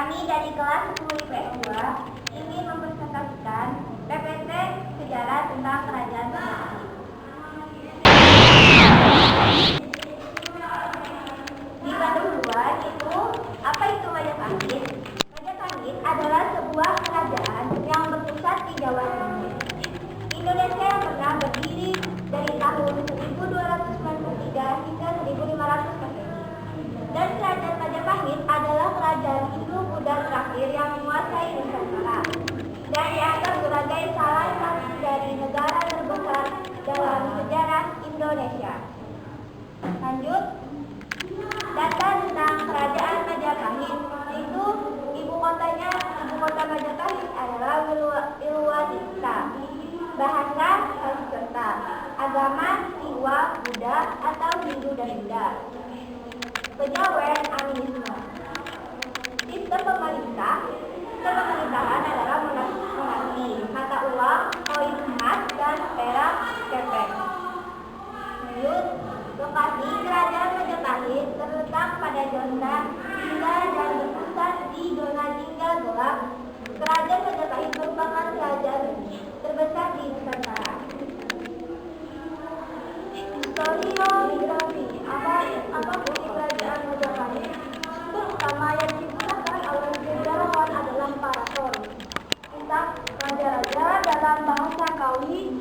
Kami dari kelas 10 IPS 2 ingin mempresentasikan PPT sejarah tentang Kerajaan Majapahit. Di pendahuluan itu, apa itu Majapahit? Majapahit adalah sebuah kerajaan yang berpusat di Jawa Timur. Indonesia yang pernah berdiri dari tahun 1293 hingga 1500 Masehi. Dan Kerajaan Majapahit adalah kerajaan Hindu-Buddha terakhir yang menguasai Nusantara dan dianggap sebagai salah satu dari negara terbesar dalam sejarah Indonesia. Lanjut, data tentang Kerajaan Majapahit itu ibu kota Majapahit adalah Wilwatika, bahasa Sanskerta, agama Siwa Buddha atau Hindu dan Buddha. Pejawen Aminisme. Sistem pemerintahan adalah monarki, mata uang, koin emas, dan perak kepeng. Lokasi Kerajaan Majapahit terletak pada zona tinggal dan berpusat di zona tinggal gelap. Kerajaan Majapahit merupakan kerajaan terbesar di Nusantara. Historiografi. Apa fungsi Kerajaan Majapahit? Sumber utama yang digunakan oleh sejarawan adalah paraton, kitab raja-raja dalam bahasa Kawi,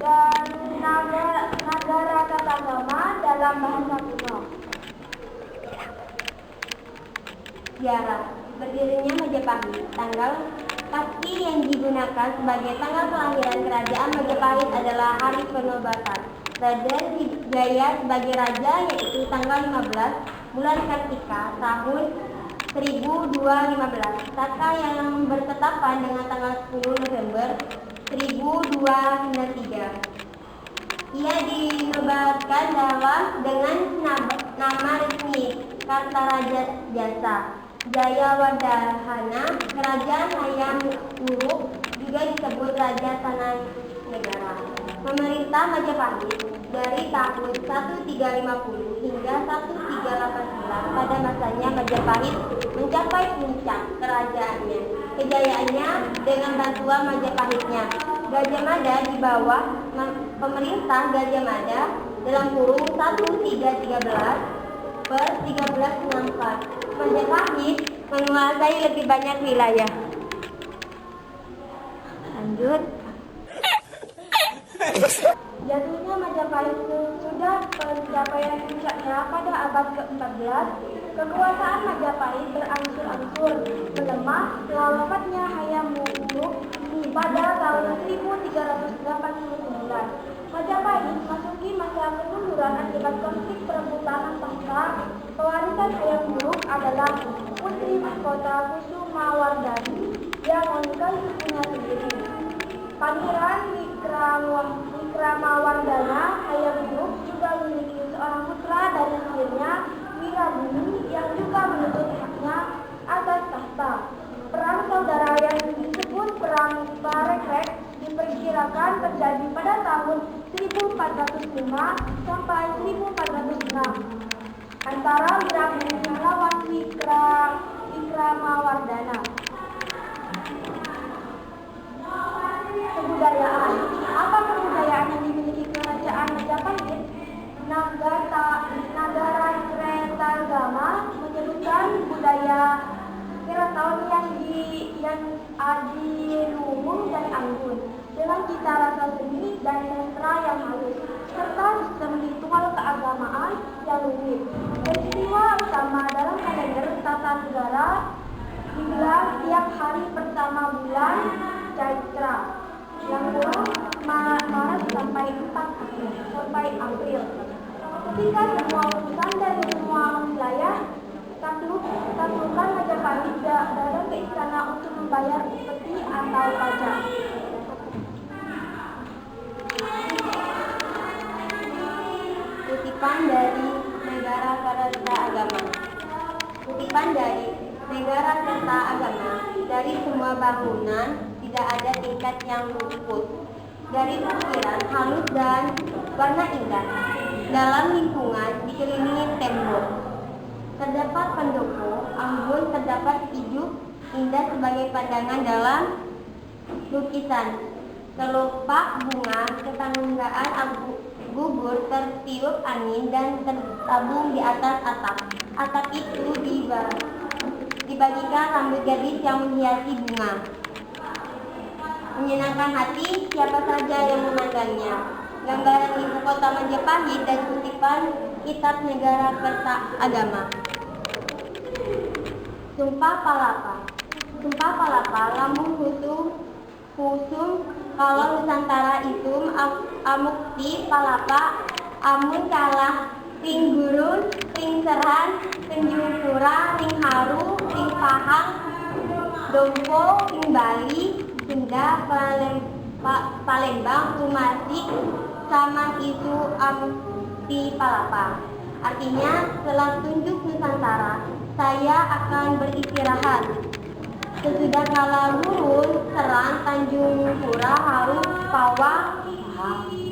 dan Nagara Katagama dalam bahasa kuno. Sejarah berdirinya Majapahit. Tanggal pasti yang digunakan sebagai tanggal kelahiran Kerajaan Majapahit adalah hari penobatan Raden Wijaya sebagai raja, yaitu tanggal 15 bulan Kartika tahun 1215. Saka yang bertetapan dengan tanggal 10 November 1293. Ia dinobatkan dengan nama resmi Kartaraja Jasa Jayawardhana. Kerajaan Hayam Wuruk juga disebut Raja Tanah Negara. Pemerintah Majapahit dari tahun 1350 hingga 1389. Pada masanya Majapahit mencapai puncak kerajaannya. Kejayaannya dengan bantuan Majapahitnya Gajah Mada di bawah pemerintah Gajah Mada (1313/1364). Majapahit menguasai lebih banyak wilayah. Lanjut. Jatuhnya Majapahit sudah pencapaian puncaknya pada abad ke-14. Kekuasaan Majapahit berangsur-angsur melemah setelah wafatnya Hayam Wuruk pada tahun 1389. Majapahit masuki masa kemunduran akibat konflik perebutan tahta. Pewarisan Hayam Wuruk adalah putri mahkota Kusumawardhani yang menikahi ibunya sendiri. Pangeran Wikramawardhana Hayam Wuruk juga memiliki seorang putra dari istrinya Wirabumi yang juga menuntut haknya atas tahta. Perang saudara yang disebut Perang Parekrek diperkirakan terjadi pada tahun 1405 sampai 1406 antara Wirabumi melawan Wikramawardhana. Kebudayaan. Apa kebudayaan yang dimiliki Kerajaan Majapahit? Nagara Kertagama menyebutkan budaya keraton yang adiluhung dan anggun dengan cita rasa seni dan sastra yang halus serta sistem ritual keagamaan yang rumit. Peristiwa utama dalam kalender tata negara digelar tiap hari pertama bulan Chaitra yang Maret sampai April. Ketika semua urusan dari semua wilayah taklukkan Majapahit datang ke istana untuk membayar upeti atau pajak. Kutipan dari Negara Serta Agama. Kutipan dari Negara Serta Agama. Dari semua bangunan tidak ada tingkat yang luput dari ukiran halus dan warna indah. Dalam lingkungan dikelilingi tembok terdapat pendopo, namun terdapat ijuk indah sebagai pandangan dalam lukisan. Kelopak bunga ketanggaan gugur tertiup angin dan tertabung di atas atap. Atap itu dibagikan rambut gadis yang menghiasi bunga. Menyenangkan hati siapa saja yang memandangnya. Gambaran ibu kota Majapahit dan kutipan kitab negara peta agama. Sumpah Palapa. Sumpah Palapa lamun husum kalau Nusantara itu amukti palapa amun kalah ring gurun, ring seran, ring jungkura, ring haru, ring pahang, dompo, ring Bali, Sunda, Palembang, Umasik, sama itu amukti palapa. Artinya setelah tunjuk Nusantara, saya akan beristirahat. Sesudah kalah gurun, seran, Tanjung Pura, Haru, Pawang,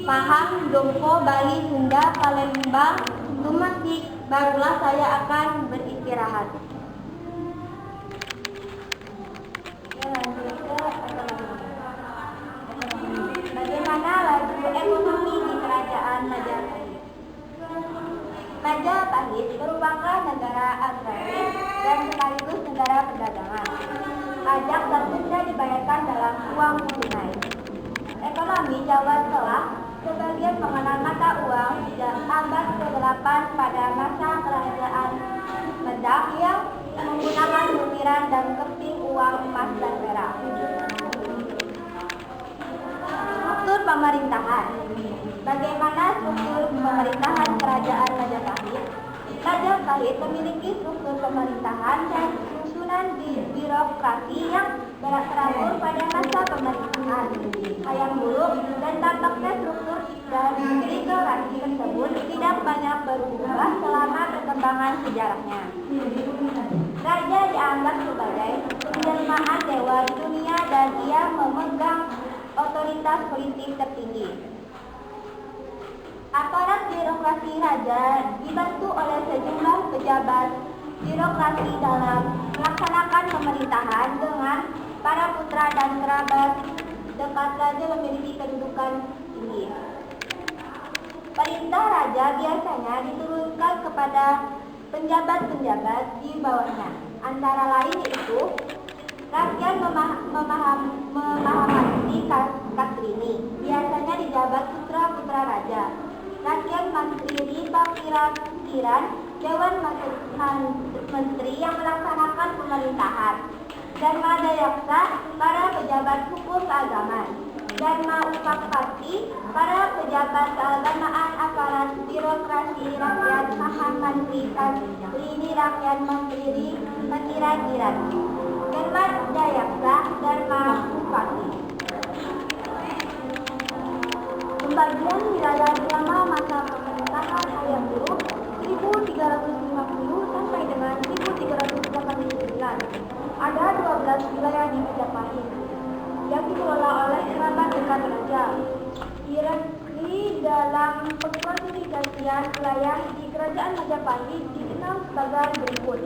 Pahang, Dompo, Bali, Sunda, Palembang, Tumasik, barulah saya akan beristirahat. Lanjut ke ekonomi. Bagaimana laju ekonomi di kerajaan Majapahit? Majapahit merupakan negara agraris dan sekaligus negara perdagangan. Pajak dan denda dibayarkan dalam uang tunai. Ekonomi Jawa telah sebagian pengenalan mata uang sejak abad ke-8 pada masa kerajaan Medak yang menggunakan butiran dan keping uang emas dan perak. Struktur pemerintahan. Bagaimana struktur pemerintahan kerajaan Majapahit? Majapahit memiliki struktur pemerintahan dan susunan birokrasi yang teratur pada masa pemerintahan Hayam Wuruk, dan tampaknya struktur dan birokrasi tersebut tidak banyak berubah selama perkembangan sejarahnya. Raja dianggap sebagai penjelmaan dewa di dunia dan ia memegang otoritas politik tertinggi. Aparat birokrasi raja dibantu oleh sejumlah pejabat birokrasi dalam melaksanakan pemerintahan dengan para putra dan kerabat dekat raja memiliki kedudukan tinggi. Perintah raja biasanya diturunkan kepada penjabat-penjabat di bawahnya. Antara lain yaitu rakyat memahami Kastrini, biasanya dijabat putra-putra raja. Rakyat mandiri pakiran Dewan Menteri yang melaksanakan pemerintahan. Dharma Dayaksa, para pejabat hukum keagamaan. Dharma Upakati, para pejabat keagamaan aparat birokrasi rakyat. Mahan Mantri Kastrini, rakyat mandiri Mentirajiran. Dharma Dayaksa, Dharma Upakati. Pembagian wilayah selama masa pemerintahan Hayam Wuruk 1350 sampai dengan 1389. Ada 12 wilayah di Majapahit yang dikelola oleh kerabat dekat raja. Di dalam pengklasifikasian wilayah di kerajaan Majapahit dikenal sebagai berikut.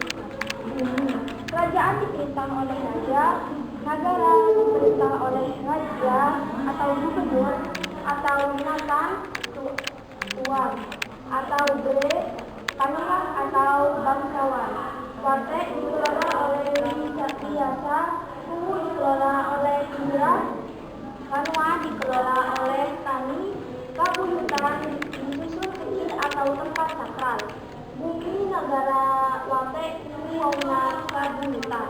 Kerajaan diperintah oleh raja, nagara diperintah oleh raja atau gubernur, atau binatang tuan, atau gere, panuan atau bangsawan. Watek dikelola oleh Wisakiasa, Kuwu dikelola oleh Indra, Panua dikelola oleh Tani, Kabuyutan disusun kecil atau tempat sakral. Bumi negara Watek Wauna Kabuyutan.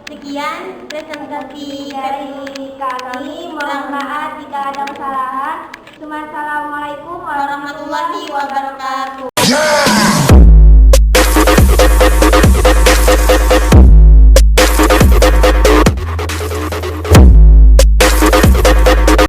Sekian presentasi dari kami. Mohon maaf jika ada kesalahan. Assalamualaikum warahmatullahi wabarakatuh.